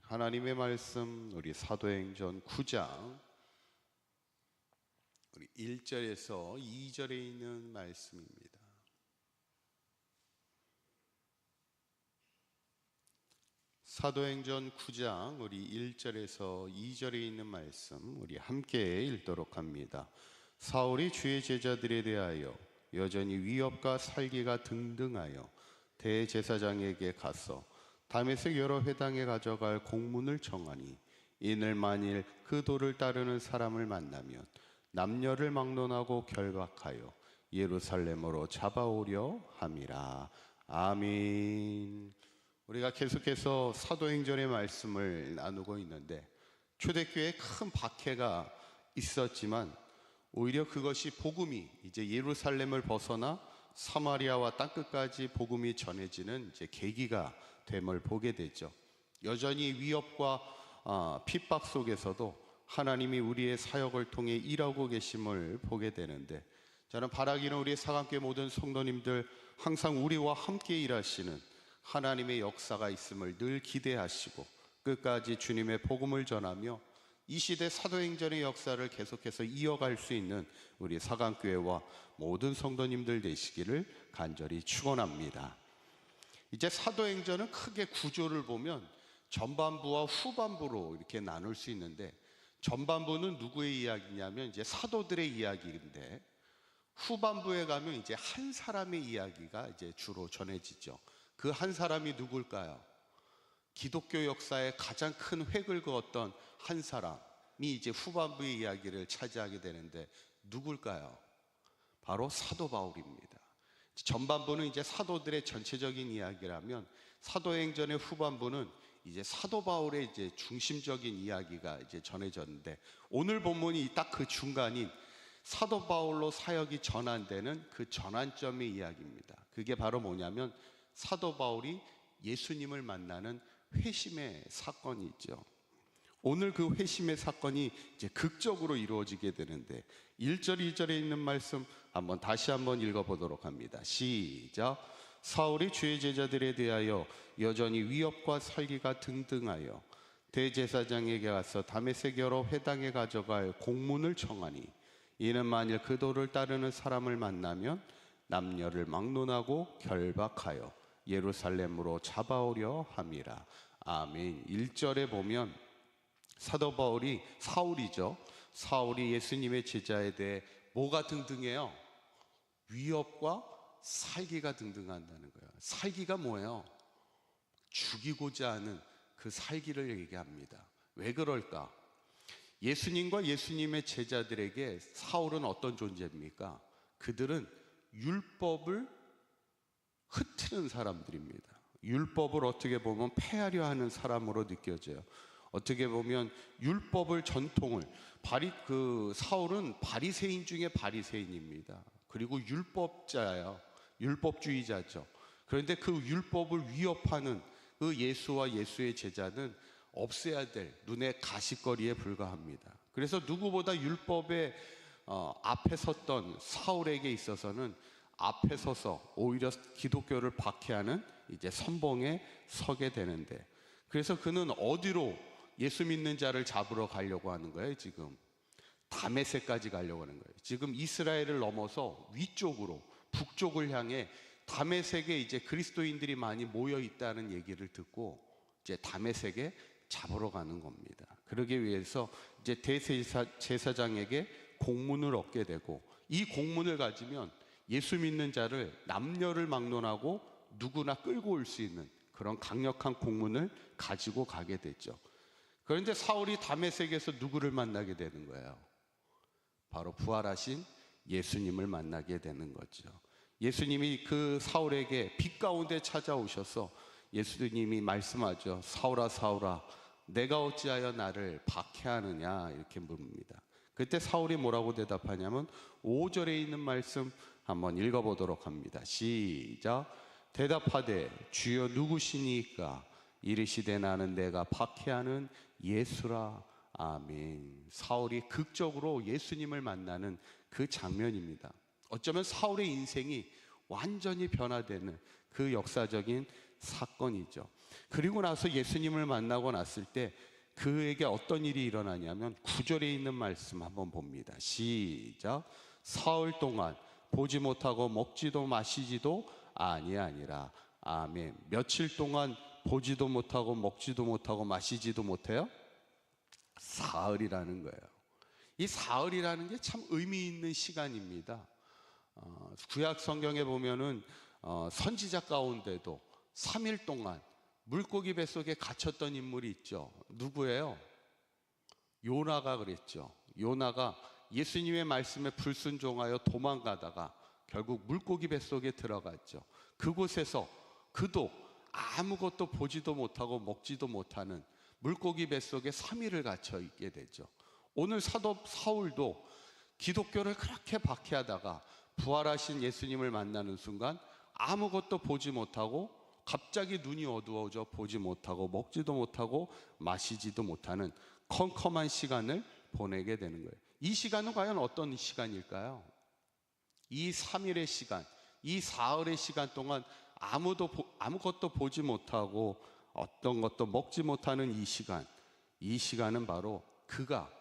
하나님의 말씀 우리 사도행전 9장 우리 1절에서 2절에 있는 말씀입니다. 사도행전 9장 우리 1절에서 2절에 있는 말씀 우리 함께 읽도록 합니다. 사울이 주의 제자들에 대하여 여전히 위협과 살기가 등등하여 대제사장에게 가서 다메섹 여러 회당에 가져갈 공문을 청하니 이는 만일 그 도를 따르는 사람을 만나면 남녀를 막론하고 결박하여 예루살렘으로 잡아오려 함이라. 아멘. 우리가 계속해서 사도행전의 말씀을 나누고 있는데 초대교회에 큰 박해가 있었지만 오히려 그것이 복음이 이제 예루살렘을 벗어나 사마리아와 땅끝까지 복음이 전해지는 이제 계기가 됨을 보게 되죠. 여전히 위협과 핍박 속에서도 하나님이 우리의 사역을 통해 일하고 계심을 보게 되는데, 저는 바라기는 우리 사강교회 모든 성도님들 항상 우리와 함께 일하시는 하나님의 역사가 있음을 늘 기대하시고 끝까지 주님의 복음을 전하며 이 시대 사도행전의 역사를 계속해서 이어갈 수 있는 우리 사강교회와 모든 성도님들 되시기를 간절히 축원합니다. 이제 사도행전은 크게 구조를 보면 전반부와 후반부로 이렇게 나눌 수 있는데, 전반부는 누구의 이야기냐면 이제 사도들의 이야기인데, 후반부에 가면 이제 한 사람의 이야기가 이제 주로 전해지죠. 그 한 사람이 누굴까요? 기독교 역사에 가장 큰 획을 그었던 한 사람이 이제 후반부의 이야기를 차지하게 되는데 누굴까요? 바로 사도 바울입니다. 전반부는 이제 사도들의 전체적인 이야기라면 사도행전의 후반부는 이제 사도 바울의 이제 중심적인 이야기가 이제 전해졌는데, 오늘 본문이 딱 그 중간인 사도 바울로 사역이 전환되는 그 전환점의 이야기입니다. 그게 바로 뭐냐면 사도 바울이 예수님을 만나는 회심의 사건이죠. 오늘 그 회심의 사건이 이제 극적으로 이루어지게 되는데 1절 2절에 있는 말씀 다시 한번 읽어보도록 합니다. 시작. 사울이 주의 제자들에 대하여 여전히 위협과 살기가 등등하여 대제사장에게 가서 다메섹 여러 회당에 가져갈 공문을 청하니 이는 만일 그 도를 따르는 사람을 만나면 남녀를 막론하고 결박하여 예루살렘으로 잡아오려 함이라. 아멘. 1절에 보면 사도 바울이 사울이 예수님의 제자에 대해 뭐가 등등해요? 위협과 살기가 등등한다는 거예요. 살기가 뭐예요? 죽이고자 하는 그 살기를 얘기합니다. 왜 그럴까? 예수님과 예수님의 제자들에게 사울은 어떤 존재입니까? 그들은 율법을 흩트는 사람들입니다. 율법을 어떻게 보면 폐하려 하는 사람으로 느껴져요. 어떻게 보면 율법을 전통을 사울은 바리새인 중에 바리새인입니다. 그리고 율법자예요. 율법주의자죠. 그런데 그 율법을 위협하는 그 예수와 예수의 제자는 없애야 될 눈의 가시거리에 불과합니다. 그래서 누구보다 율법의 앞에 섰던 사울에게 있어서는 앞에 서서 오히려 기독교를 박해하는 이제 선봉에 서게 되는데, 그래서 그는 어디로 예수 믿는 자를 잡으러 가려고 하는 거예요? 지금 다메섹까지 가려고 하는 거예요. 지금 이스라엘을 넘어서 위쪽으로 북쪽을 향해 다메섹에 이제 그리스도인들이 많이 모여 있다는 얘기를 듣고 이제 다메섹에 잡으러 가는 겁니다. 그러기 위해서 이제 대제사장에게 공문을 얻게 되고, 이 공문을 가지면 예수 믿는 자를 남녀를 막론하고 누구나 끌고 올 수 있는 그런 강력한 공문을 가지고 가게 됐죠. 그런데 사울이 다메섹에서 누구를 만나게 되는 거예요? 바로 부활하신 예수님을 만나게 되는 거죠. 예수님이 그 사울에게 빛 가운데 찾아오셔서 예수님이 말씀하죠. 사울아 사울아 내가 어찌하여 나를 박해하느냐, 이렇게 묻습니다. 그때 사울이 뭐라고 대답하냐면 5절에 있는 말씀 한번 읽어보도록 합니다. 시작. 대답하되 주여 누구시니까? 이르시되 나는 내가 박해하는 예수라. 아멘. 사울이 극적으로 예수님을 만나는 그 장면입니다. 어쩌면 사울의 인생이 완전히 변화되는 그 역사적인 사건이죠. 그리고 나서 예수님을 만나고 났을 때 그에게 어떤 일이 일어나냐면 9절에 있는 말씀 한번 봅니다. 시작. 사흘 동안 보지 못하고 먹지도 마시지도 아니라. 아멘. 며칠 동안 보지도 못하고 먹지도 못하고 마시지도 못해요? 사흘이라는 거예요. 이 사흘이라는 게 참 의미 있는 시간입니다. 구약 성경에 보면은 선지자 가운데도 3일 동안 물고기 뱃속에 갇혔던 인물이 있죠. 누구예요? 요나가 그랬죠. 요나가 예수님의 말씀에 불순종하여 도망가다가 결국 물고기 뱃속에 들어갔죠. 그곳에서 그도 아무것도 보지도 못하고 먹지도 못하는 물고기 뱃속에 3일을 갇혀 있게 되죠. 오늘 사도 사울도 기독교를 그렇게 박해하다가 부활하신 예수님을 만나는 순간 아무것도 보지 못하고 갑자기 눈이 어두워져 보지 못하고 먹지도 못하고 마시지도 못하는 컴컴한 시간을 보내게 되는 거예요. 이 시간은 과연 어떤 시간일까요? 이 3일의 시간, 이 사흘의 시간 동안 아무것도 보지 못하고 어떤 것도 먹지 못하는 이 시간은 바로 그가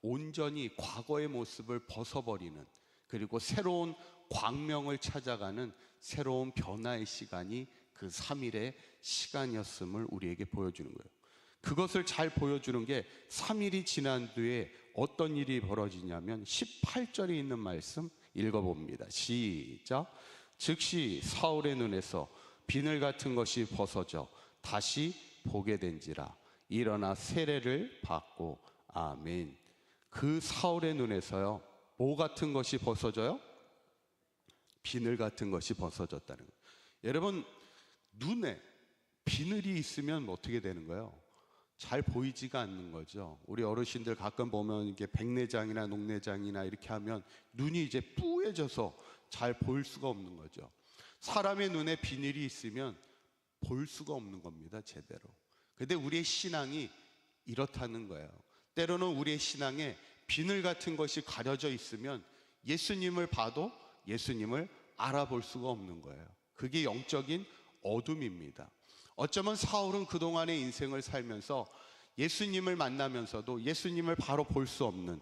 온전히 과거의 모습을 벗어버리는, 그리고 새로운 광명을 찾아가는 새로운 변화의 시간이 그 3일의 시간이었음을 우리에게 보여주는 거예요. 그것을 잘 보여주는 게 3일이 지난 뒤에 어떤 일이 벌어지냐면 18절에 있는 말씀 읽어봅니다. 시작. 즉시 사울의 눈에서 비늘 같은 것이 벗어져 다시 보게 된지라. 일어나 세례를 받고. 아멘. 그 사울의 눈에서요, 뭐 같은 것이 벗어져요? 비늘 같은 것이 벗어졌다는 거예요. 여러분, 눈에 비늘이 있으면 어떻게 되는 거예요? 잘 보이지가 않는 거죠. 우리 어르신들 가끔 보면 이게 백내장이나 녹내장이나 이렇게 하면 눈이 이제 뿌얘져서 잘 보일 수가 없는 거죠. 사람의 눈에 비늘이 있으면 볼 수가 없는 겁니다, 제대로. 근데 우리의 신앙이 이렇다는 거예요. 때로는 우리의 신앙에 비늘 같은 것이 가려져 있으면 예수님을 봐도 예수님을 알아볼 수가 없는 거예요. 그게 영적인 어둠입니다. 어쩌면 사울은 그동안의 인생을 살면서 예수님을 만나면서도 예수님을 바로 볼 수 없는,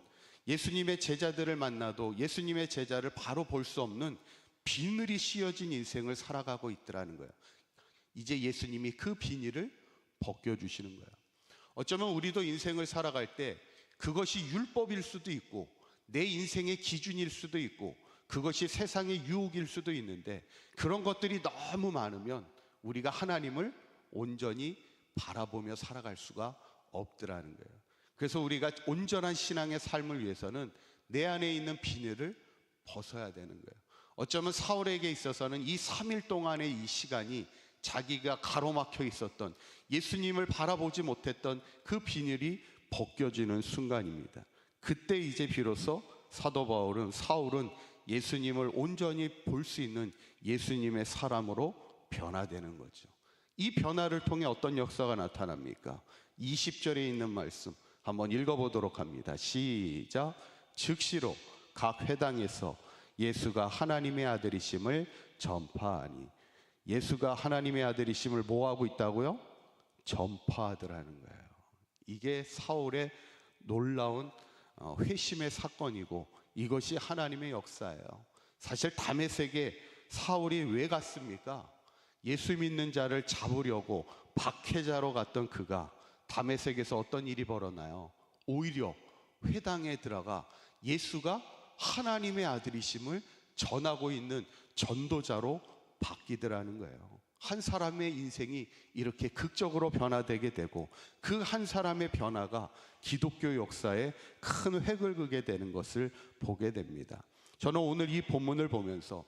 예수님의 제자들을 만나도 예수님의 제자를 바로 볼 수 없는 비늘이 씌어진 인생을 살아가고 있더라는 거예요. 이제 예수님이 그 비닐을 벗겨주시는 거예요. 어쩌면 우리도 인생을 살아갈 때 그것이 율법일 수도 있고 내 인생의 기준일 수도 있고 그것이 세상의 유혹일 수도 있는데, 그런 것들이 너무 많으면 우리가 하나님을 온전히 바라보며 살아갈 수가 없더라는 거예요. 그래서 우리가 온전한 신앙의 삶을 위해서는 내 안에 있는 비늘을 벗어야 되는 거예요. 어쩌면 사울에게 있어서는 이 3일 동안의 이 시간이 자기가 가로막혀 있었던, 예수님을 바라보지 못했던 그 비늘이 벗겨지는 순간입니다. 그때 이제 비로소 사울은 예수님을 온전히 볼 수 있는 예수님의 사람으로 변화되는 거죠. 이 변화를 통해 어떤 역사가 나타납니까? 20절에 있는 말씀 한번 읽어보도록 합니다. 시작. 즉시로 각 회당에서 예수가 하나님의 아들이심을 전파하니. 예수가 하나님의 아들이심을 뭐하고 있다고요? 전파하더라는 거예요. 이게 사울의 놀라운 회심의 사건이고 이것이 하나님의 역사예요. 사실 다메섹에 사울이 왜 갔습니까? 예수 믿는 자를 잡으려고 박해자로 갔던 그가 다메섹에서 어떤 일이 벌어나요? 오히려 회당에 들어가 예수가 하나님의 아들이심을 전하고 있는 전도자로 바뀌더라는 거예요. 한 사람의 인생이 이렇게 극적으로 변화되게 되고 그 한 사람의 변화가 기독교 역사에 큰 획을 그게 되는 것을 보게 됩니다. 저는 오늘 이 본문을 보면서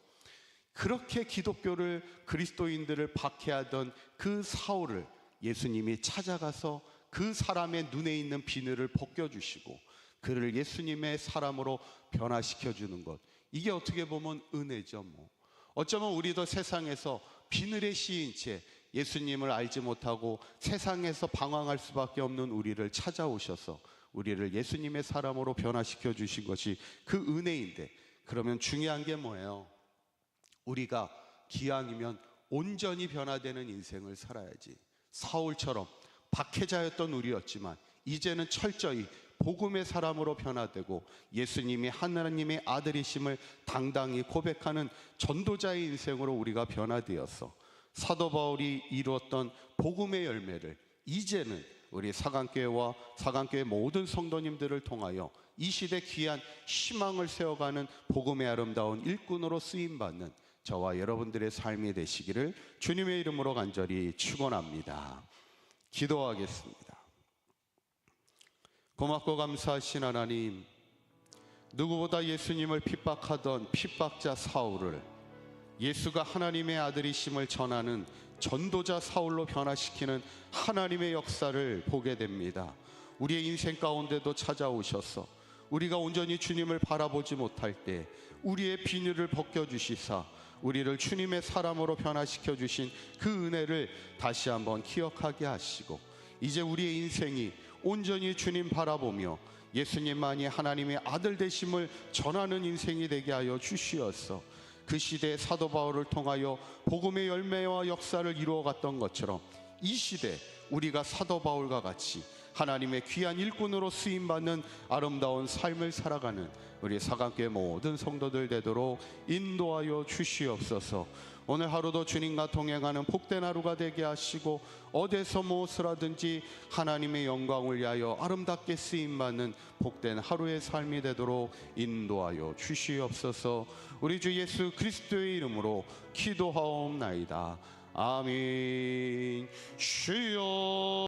그렇게 기독교를, 그리스도인들을 박해하던 그 사울을 예수님이 찾아가서 그 사람의 눈에 있는 비늘을 벗겨주시고 그를 예수님의 사람으로 변화시켜주는 것, 이게 어떻게 보면 은혜죠. 어쩌면 우리도 세상에서 비늘에 씌인 채 예수님을 알지 못하고 세상에서 방황할 수밖에 없는 우리를 찾아오셔서 우리를 예수님의 사람으로 변화시켜 주신 것이 그 은혜인데, 그러면 중요한 게 뭐예요? 우리가 기왕이면 온전히 변화되는 인생을 살아야지. 사울처럼 박해자였던 우리였지만 이제는 철저히 복음의 사람으로 변화되고 예수님이 하나님의 아들이심을 당당히 고백하는 전도자의 인생으로 우리가 변화되었어. 사도 바울이 이루었던 복음의 열매를 이제는 우리 사강교회와 사강교회 모든 성도님들을 통하여 이 시대 귀한 희망을 세워가는 복음의 아름다운 일꾼으로 쓰임받는 저와 여러분들의 삶이 되시기를 주님의 이름으로 간절히 축원합니다. 기도하겠습니다. 고맙고 감사하신 하나님, 누구보다 예수님을 핍박하던 핍박자 사울을 예수가 하나님의 아들이심을 전하는 전도자 사울로 변화시키는 하나님의 역사를 보게 됩니다. 우리의 인생 가운데도 찾아오셔서 우리가 온전히 주님을 바라보지 못할 때 우리의 비늘을 벗겨주시사 우리를 주님의 사람으로 변화시켜 주신 그 은혜를 다시 한번 기억하게 하시고 이제 우리의 인생이 온전히 주님 바라보며 예수님만이 하나님의 아들 되심을 전하는 인생이 되게 하여 주시옵소서. 그 시대의 사도 바울을 통하여 복음의 열매와 역사를 이루어갔던 것처럼 이 시대 우리가 사도 바울과 같이 하나님의 귀한 일꾼으로 쓰임받는 아름다운 삶을 살아가는 우리 사강교회 모든 성도들 되도록 인도하여 주시옵소서. 오늘 하루도 주님과 동행하는 복된 하루가 되게 하시고 어디서 무엇을 하든지 하나님의 영광을 위하여 아름답게 쓰임받는 복된 하루의 삶이 되도록 인도하여 주시옵소서. 우리 주 예수 그리스도의 이름으로 기도하옵나이다. 아멘. 주여